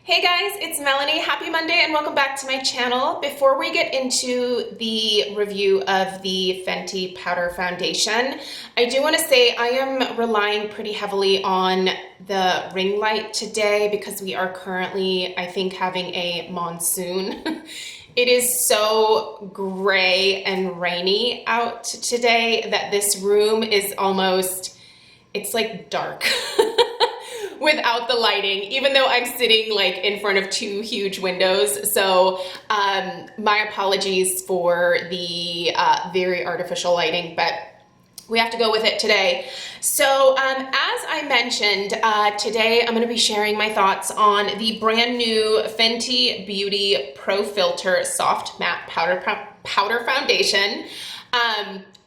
Hey guys, it's Melanie. Happy Monday and welcome back to my channel. Before we get into the review of the Fenty Powder Foundation, I do want to say I am relying pretty heavily on the ring light today because we are currently, I think, having a monsoon. It is so gray and rainy out today that this room is almost, it's like dark. Without the lighting, even though I'm sitting like in front of two huge windows. So my apologies for the very artificial lighting, but we have to go with it today. So as I mentioned, today I'm going to be sharing my thoughts on the brand new Fenty Beauty Pro Filt'r Soft Matte Powder Foundation.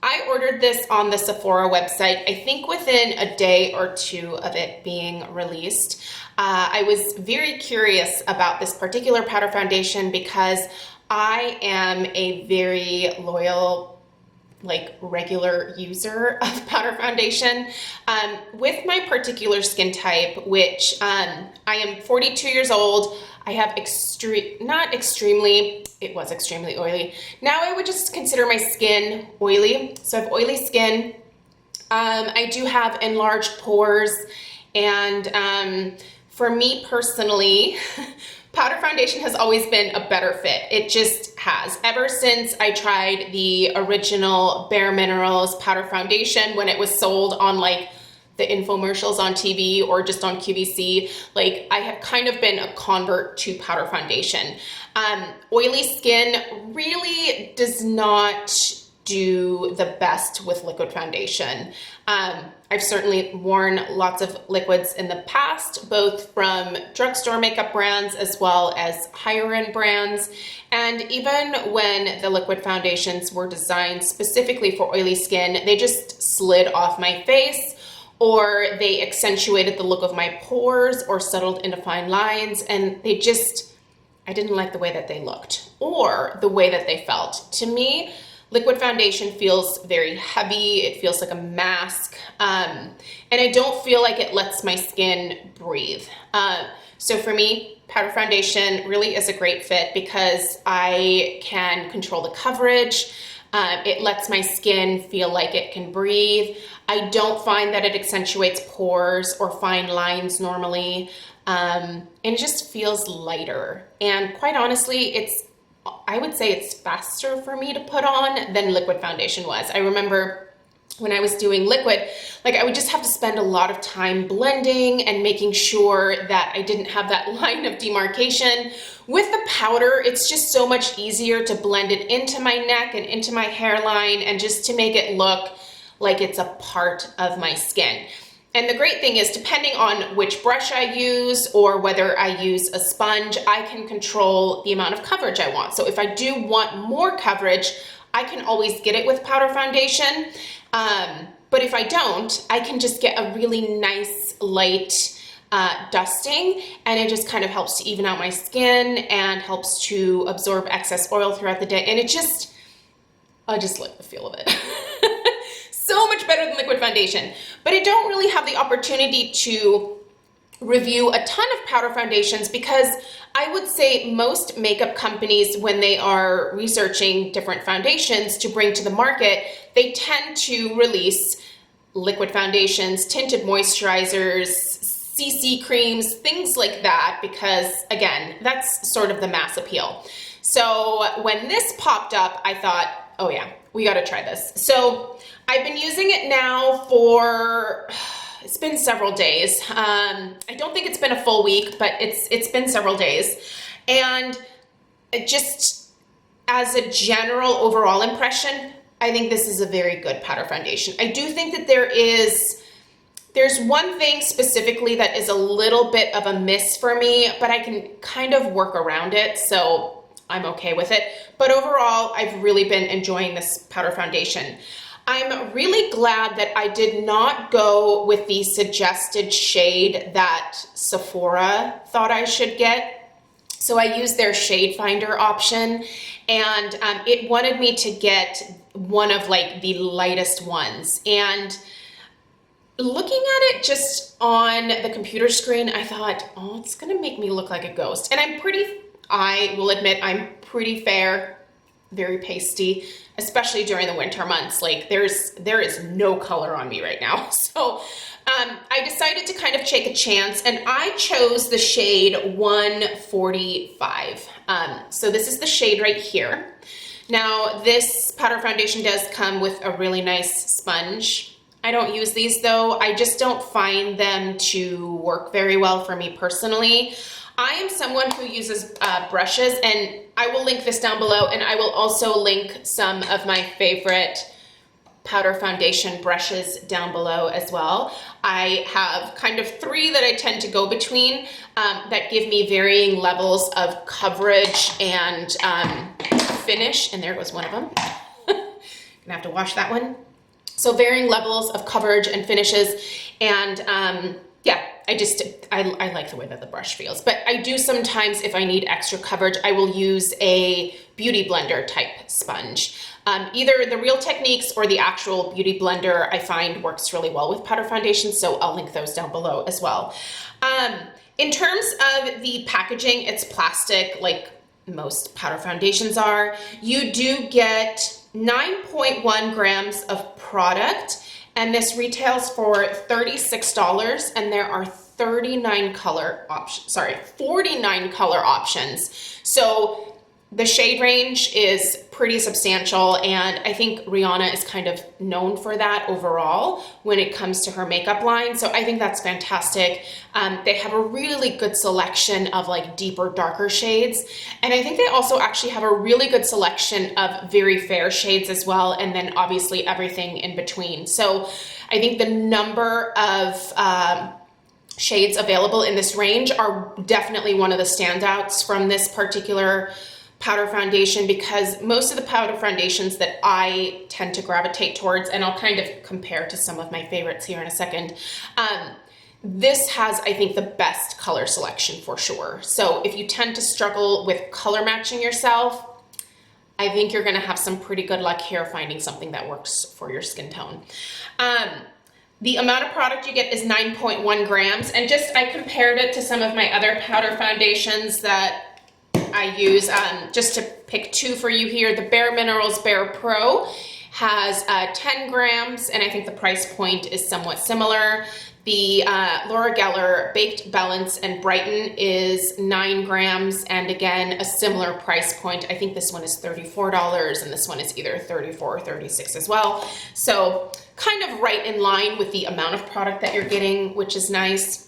I ordered this on the Sephora website, I think within a day or two of it being released. I was very curious about this particular powder foundation because I am a very loyal, regular user of powder foundation. With my particular skin type, which I am 42 years old, I have it was extremely oily. Now I would just consider my skin oily. So I have oily skin. I do have enlarged pores, and for me personally, powder foundation has always been a better fit. It just has. Ever since I tried the original Bare Minerals powder foundation when it was sold on the infomercials on TV or just on QVC, I have kind of been a convert to powder foundation. Oily skin really does not do the best with liquid foundation. I've certainly worn lots of liquids in the past, both from drugstore makeup brands as well as higher end brands. And even when the liquid foundations were designed specifically for oily skin, they just slid off my face, or they accentuated the look of my pores or settled into fine lines, and I didn't like the way that they looked or the way that they felt. To me, liquid foundation feels very heavy. It feels like a mask, and I don't feel like it lets my skin breathe. So for me, powder foundation really is a great fit because I can control the coverage. It lets my skin feel like it can breathe. I don't find that it accentuates pores or fine lines normally. And it just feels lighter. And quite honestly, I would say it's faster for me to put on than liquid foundation was. I remember when I was doing liquid, I would just have to spend a lot of time blending and making sure that I didn't have that line of demarcation. With the powder, it's just so much easier to blend it into my neck and into my hairline and just to make it look like it's a part of my skin. And the great thing is, depending on which brush I use or whether I use a sponge, I can control the amount of coverage I want. So if I do want more coverage, I can always get it with powder foundation. But if I don't, I can just get a really nice light dusting, and it just kind of helps to even out my skin and helps to absorb excess oil throughout the day. And I just like the feel of it. So much better than liquid foundation. But I don't really have the opportunity to review a ton of powder foundations because I would say most makeup companies, when they are researching different foundations to bring to the market, they tend to release liquid foundations, tinted moisturizers, CC creams, things like that, because again, that's sort of the mass appeal. So when this popped up, I thought, oh yeah, we got to try this. So I've been using it now it's been several days. I don't think it's been a full week, but it's been several days. And just as a general overall impression, I think this is a very good powder foundation. I do think that there's one thing specifically that is a little bit of a miss for me, but I can kind of work around it, so I'm okay with it. But overall, I've really been enjoying this powder foundation. I'm really glad that I did not go with the suggested shade that Sephora thought I should get. So I used their shade finder option, and it wanted me to get one of the lightest ones. And looking at it just on the computer screen, I thought, oh, it's gonna make me look like a ghost. And I will admit, I'm pretty fair, very pasty, especially during the winter months. Like there is no color on me right now. So I decided to kind of take a chance, and I chose the shade 145. So this is the shade right here. Now this powder foundation does come with a really nice sponge. I don't use these though. I just don't find them to work very well for me personally. I am someone who uses brushes, and I will link this down below, and I will also link some of my favorite powder foundation brushes down below as well. I have kind of 3 that I tend to go between that give me varying levels of coverage and finish, and there goes one of them. Gonna have to wash that one. So varying levels of coverage and finishes, and yeah, I like the way that the brush feels. But I do sometimes, if I need extra coverage, I will use a beauty blender type sponge. Either the Real Techniques or the actual beauty blender I find works really well with powder foundation, so I'll link those down below as well. In terms of the packaging, it's plastic like most powder foundations are. You do get 9.1 grams of product, and this retails for $36, and there are 49 color options. So the shade range is pretty substantial, and I think Rihanna is kind of known for that overall when it comes to her makeup line. So I think that's fantastic. They have a really good selection of like deeper, darker shades. And I think they also actually have a really good selection of very fair shades as well. And then obviously everything in between. So I think the number of shades available in this range are definitely one of the standouts from this particular powder foundation, because most of the powder foundations that I tend to gravitate towards, and I'll kind of compare to some of my favorites here in a second, this has, I think, the best color selection for sure. So if you tend to struggle with color matching yourself, I think you're gonna have some pretty good luck here finding something that works for your skin tone. The amount of product you get is 9.1 grams, and I compared it to some of my other powder foundations that I use. Just to pick 2 for you here, the Bare Minerals Bare Pro has 10 grams, and I think the price point is somewhat similar. The Laura Geller Baked Balance and Brighten is 9 grams, and again, a similar price point. I think this one is $34, and this one is either 34 or 36 as well. So kind of right in line with the amount of product that you're getting, which is nice.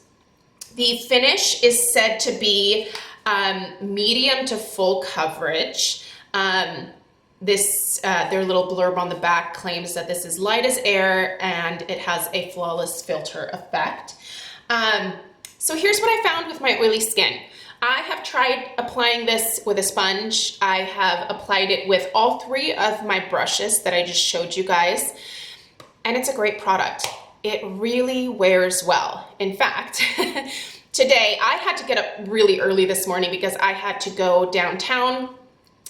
The finish is said to be medium to full coverage. Their little blurb on the back claims that this is light as air and it has a flawless filter effect. So here's what I found with my oily skin. I have tried applying this with a sponge. I have applied it with all 3 of my brushes that I just showed you guys, and it's a great product. It really wears well. In fact, today I had to get up really early this morning because I had to go downtown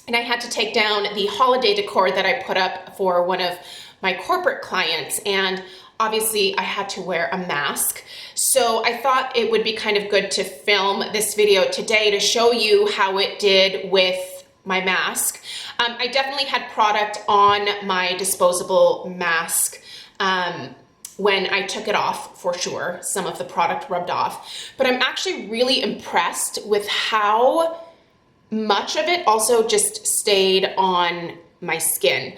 and I had to take down the holiday decor that I put up for one of my corporate clients, and obviously I had to wear a mask. So I thought it would be kind of good to film this video today to show you how it did with my mask. I definitely had product on my disposable mask when I took it off, for sure. Some of the product rubbed off, but I'm actually really impressed with how much of it also just stayed on my skin.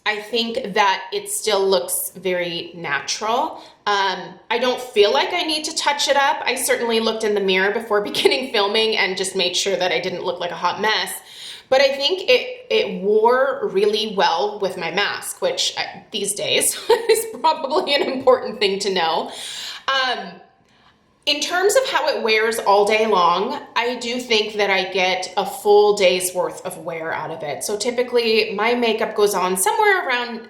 I think that it still looks very natural. I don't feel like I need to touch it up. I certainly looked in the mirror before beginning filming and just made sure that I didn't look like a hot mess. But I think it wore really well with my mask, which these days is probably an important thing to know. In terms of how it wears all day long, I do think that I get a full day's worth of wear out of it. So typically my makeup goes on somewhere around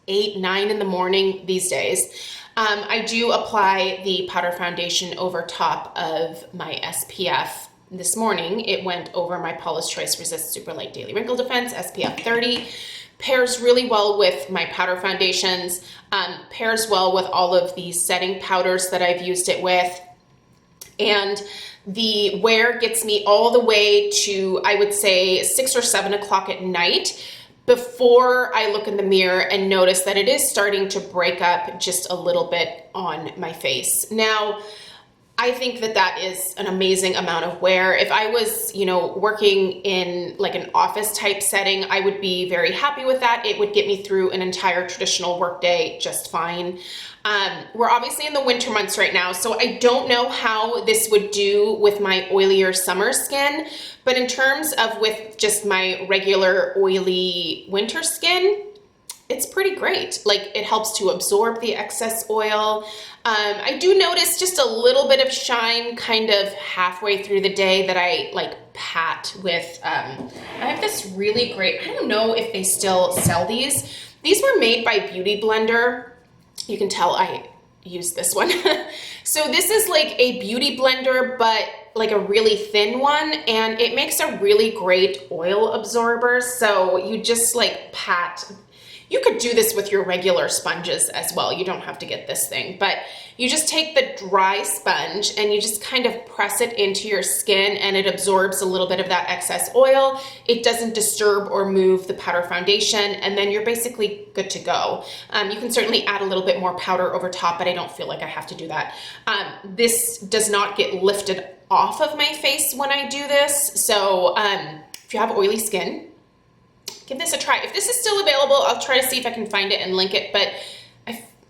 8, 9 in the morning these days. I do apply the powder foundation over top of my SPF. This morning, it went over my Paula's Choice Resist Super Light Daily Wrinkle Defense SPF 30, pairs really well with my powder foundations, pairs well with all of these setting powders that I've used it with. And the wear gets me all the way to, I would say, 6 or 7 o'clock at night before I look in the mirror and notice that it is starting to break up just a little bit on my face. Now, I think that that is an amazing amount of wear. If I was, you know, working in like an office type setting, I would be very happy with that. It would get me through an entire traditional workday just fine. We're obviously in the winter months right now, so I don't know how this would do with my oilier summer skin, but in terms of with just my regular oily winter skin, it's pretty great. Like, it helps to absorb the excess oil. I do notice just a little bit of shine kind of halfway through the day that I like pat with, I have this really great, I don't know if they still sell these. These were made by Beauty Blender. You can tell I used this one. So this is like a beauty blender, but like a really thin one, and it makes a really great oil absorber. So you just like pat. You could do this with your regular sponges as well. You don't have to get this thing, but you just take the dry sponge and you just kind of press it into your skin, and it absorbs a little bit of that excess oil. It doesn't disturb or move the powder foundation, and then you're basically good to go. You can certainly add a little bit more powder over top, but I don't feel like I have to do that. This does not get lifted off of my face when I do this. So if you have oily skin, give this a try. If this is still available, I'll try to see if I can find it and link it, but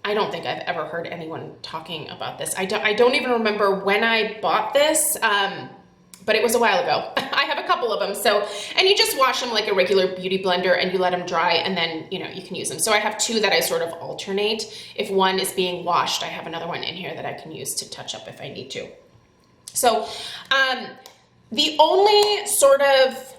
I don't think I've ever heard anyone talking about this. I don't even remember when I bought this, but it was a while ago. I have a couple of them. So, and you just wash them like a regular beauty blender and you let them dry, and then, you know, you can use them. So I have two that I sort of alternate. If one is being washed, I have another one in here that I can use to touch up if I need to. So the only sort of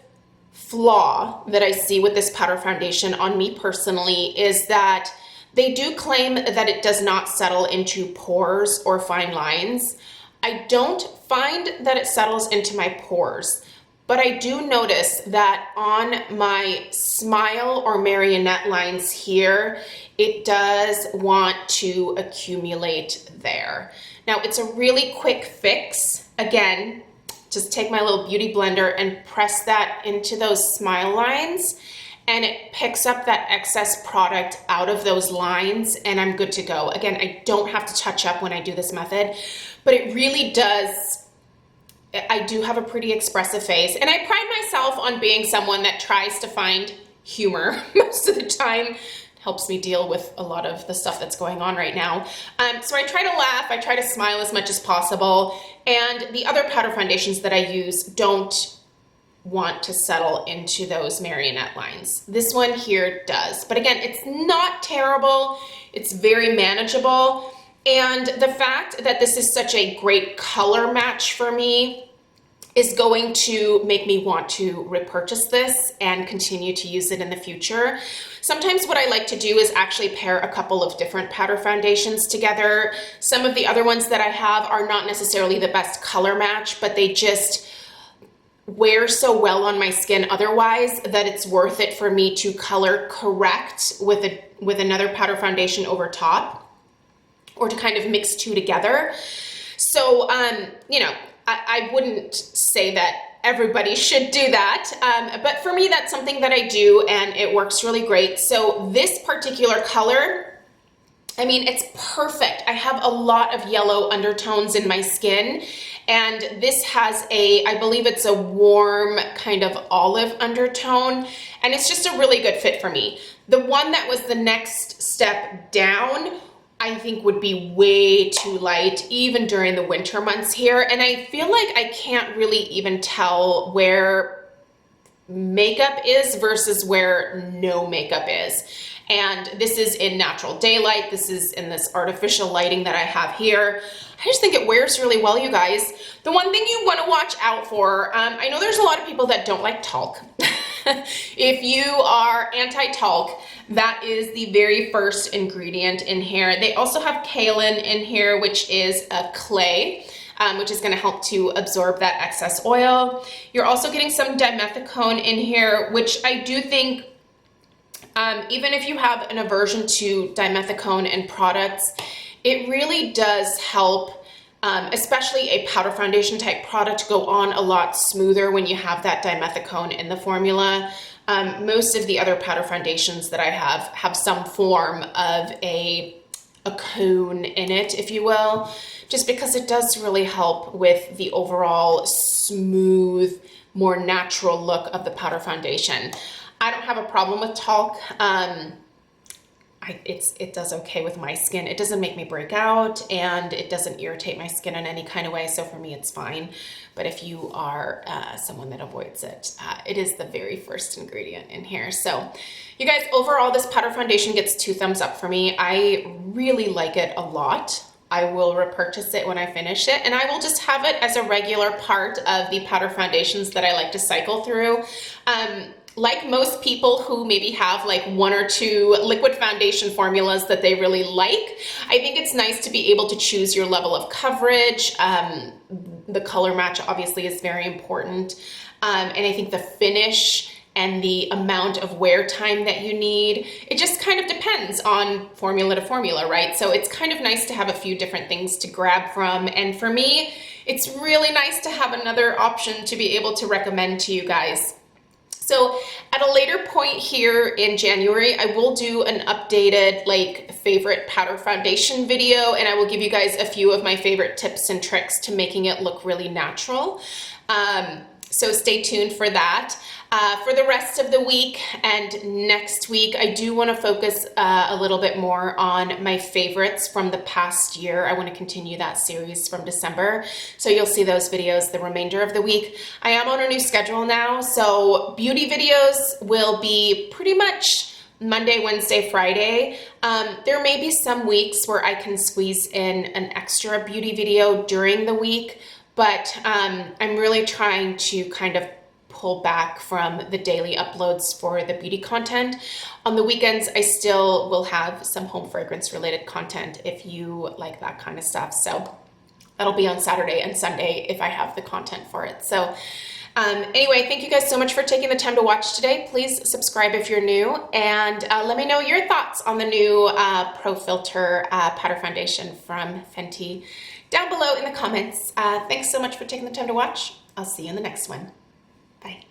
flaw that I see with this powder foundation on me personally is that they do claim that it does not settle into pores or fine lines. I don't find that it settles into my pores, but I do notice that on my smile or marionette lines here, it does want to accumulate there. Now, it's a really quick fix. Again, just take my little beauty blender and press that into those smile lines, and it picks up that excess product out of those lines, and I'm good to go. Again, I don't have to touch up when I do this method, but it really does. I do have a pretty expressive face, and I pride myself on being someone that tries to find humor most of the time. Helps me deal with a lot of the stuff that's going on right now. So I try to laugh, I try to smile as much as possible, and the other powder foundations that I use don't want to settle into those marionette lines. This one here does, but again, it's not terrible, it's very manageable, and the fact that this is such a great color match for me is going to make me want to repurchase this and continue to use it in the future. Sometimes what I like to do is actually pair a couple of different powder foundations together. Some of the other ones that I have are not necessarily the best color match, but they just wear so well on my skin otherwise that it's worth it for me to color correct with another powder foundation over top, or to kind of mix two together. So, you know, I wouldn't say that everybody should do that, but for me, that's something that I do, and it works really great. So this particular color, I mean, it's perfect. I have a lot of yellow undertones in my skin, and this has I believe it's a warm kind of olive undertone, and it's just a really good fit for me. The one that was the next step down, I think would be way too light, even during the winter months here. And I feel like I can't really even tell where makeup is versus where no makeup is. And this is in natural daylight. This is in this artificial lighting that I have here. I just think it wears really well, you guys. The one thing you want to watch out for, I know there's a lot of people that don't like talc. If you are anti-talc, that is the very first ingredient in here. They also have kaolin in here, which is a clay, which is going to help to absorb that excess oil. You're also getting some dimethicone in here, which I do think Even if you have an aversion to dimethicone and products, it really does help, especially a powder foundation type product, go on a lot smoother when you have that dimethicone in the formula. Most of the other powder foundations that I have some form of a cone in it, if you will, just because it does really help with the overall smooth, more natural look of the powder foundation. I don't have a problem with talc. It does okay with my skin. It doesn't make me break out, and it doesn't irritate my skin in any kind of way, so for me it's fine. But if you are someone that avoids it, it is the very first ingredient in here. So you guys, overall this powder foundation gets 2 thumbs up for me. I really like it a lot. I will repurchase it when I finish it, and I will just have it as a regular part of the powder foundations that I like to cycle through. Like most people who maybe have like 1 or 2 liquid foundation formulas that they really like, I think it's nice to be able to choose your level of coverage. The color match obviously is very important. And I think the finish and the amount of wear time that you need, it just kind of depends on formula to formula, right? So it's kind of nice to have a few different things to grab from. And for me, it's really nice to have another option to be able to recommend to you guys. So at a later point here in January, I will do an updated like favorite powder foundation video, and I will give you guys a few of my favorite tips and tricks to making it look really natural. So stay tuned for that. For the rest of the week and next week, I do want to focus a little bit more on my favorites from the past year. I want to continue that series from December. So you'll see those videos the remainder of the week. I am on a new schedule now, so beauty videos will be pretty much Monday, Wednesday, Friday. There may be some weeks where I can squeeze in an extra beauty video during the week, but I'm really trying to kind of pull back from the daily uploads for the beauty content. On the weekends, I still will have some home fragrance related content if you like that kind of stuff. So that'll be on Saturday and Sunday if I have the content for it. So anyway, thank you guys so much for taking the time to watch today. Please subscribe if you're new, and let me know your thoughts on the new Pro Filt'r powder foundation from Fenty down below in the comments. Thanks so much for taking the time to watch. I'll see you in the next one. Bye.